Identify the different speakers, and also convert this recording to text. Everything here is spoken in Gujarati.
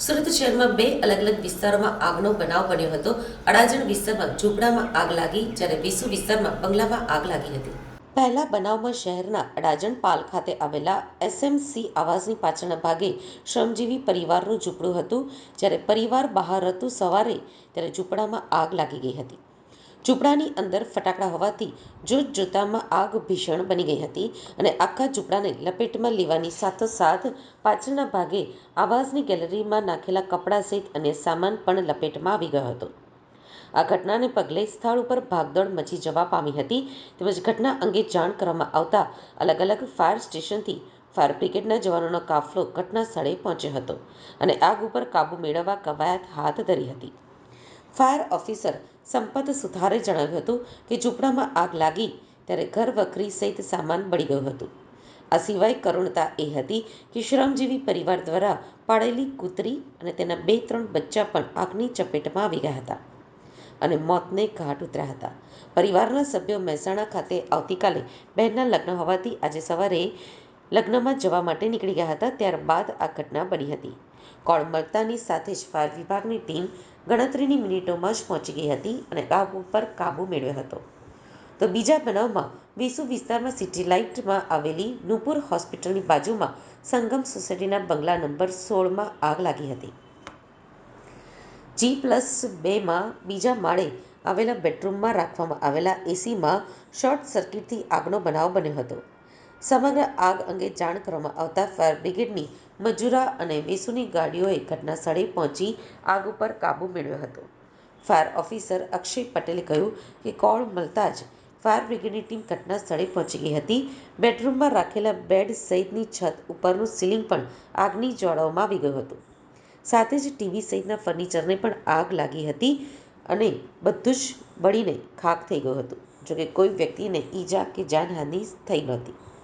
Speaker 1: સુરત શહેરમાં બે અલગ અલગ વિસ્તારોમાં આગનો બનાવ બન્યો હતો. અડાજણ વિસ્તારમાં ઝૂંપડામાં આગ લાગી, જ્યારે વિસુ વિસ્તારમાં બંગલામાં આગ લાગી હતી. પહેલા બનાવમાં શહેરના અડાજણ પાલ ખાતે આવેલા એસએમસી આવાસની પાછળના ભાગે શ્રમજીવી પરિવારનું ઝૂંપડું હતું. જ્યારે પરિવાર બહાર હતું સવારે, ત્યારે ઝૂંપડામાં આગ લાગી ગઈ હતી. ઝૂંપડાની અંદર ફટાકડા હોવાથી જોતજોતામાં આગ ભીષણ બની ગઈ હતી અને આખા ઝૂંપડાને લપેટમાં લેવાની સાથોસાથ પાછળના ભાગે આવાસની ગેલેરીમાં નાખેલા કપડાં સહિત અન્ય સામાન પણ લપેટમાં આવી ગયો હતો. આ ઘટનાને પગલે સ્થળ ઉપર ભાગદોડ મચી જવા પામી હતી. તેમજ ઘટના અંગે જાણ કરવામાં આવતા અલગ અલગ ફાયર સ્ટેશનથી ફાયર બ્રિગેડના જવાનોનો કાફલો ઘટના સ્થળે પહોંચ્યો હતો અને આગ ઉપર કાબૂ મેળવવા કવાયત હાથ ધરી હતી. ફાયર ઓફિસર સંપત સુથારે જણાવ્યું હતું કે ઝૂંપડામાં આગ લાગી ત્યારે ઘર વખરી સહિત સામાન બળી ગયું હતું. આ સિવાય કરુણતા એ હતી કે શ્રમજીવી પરિવાર દ્વારા પાળેલી કૂતરી અને તેના 2-3 બચ્ચા પણ આગની ચપેટમાં આવી ગયા હતા અને મોતને ઘાટ ઉતર્યા હતા. પરિવારના સભ્યો મહેસાણા ખાતે આવતીકાલે બહેનના લગ્ન હોવાથી આજે સવારે લગ્નમાં જવા માટે નીકળી ગયા હતા. ત્યારબાદ આ ઘટના બની હતી. કોળ મળતાની સાથે જ ફાયર વિભાગની ટીમ ગણતરીની મિનિટોમાં જ પહોંચી ગઈ હતી અને આગ ઉપર કાબૂ મેળવ્યો હતો. તો બીજા બનાવમાં વિસુ વિસ્તારમાં સિટી લાઇટમાં આવેલી નુપુર હોસ્પિટલની બાજુમાં સંગમ સોસાયટીના બંગલા નંબર 16માં આગ લાગી હતી. G+2માં બીજા માળે આવેલા બેડરૂમમાં રાખવામાં આવેલા એસીમાં શોર્ટ સર્કિટથી આગનો બનાવ બન્યો હતો. સમગ્ર આગ અંગે જાણ કરવામાં આવતા ફાયર બ્રિગેડની મજૂરા અને વેસુની ગાડીઓએ ઘટના સ્થળે પહોંચી આગ ઉપર કાબૂ મેળવ્યો હતો. ફાયર ઓફિસર અક્ષય પટેલે કહ્યું કે કોલ મળતા જ ફાયર બ્રિગેડની ટીમ ઘટના સ્થળે પહોંચી ગઈ હતી. બેડરૂમમાં રાખેલા બેડ સહિતની છત ઉપરનું સીલિંગ પણ આગની જ્વાળાઓમાં આવી ગયું હતું. સાથે જ ટીવી સહિતના ફર્નિચરને પણ આગ લાગી હતી અને બધું જ બળીને ખાખ થઈ ગયું હતું. જોકે કોઈ વ્યક્તિને ઈજા કે જાનહાનિ થઈ નહોતી.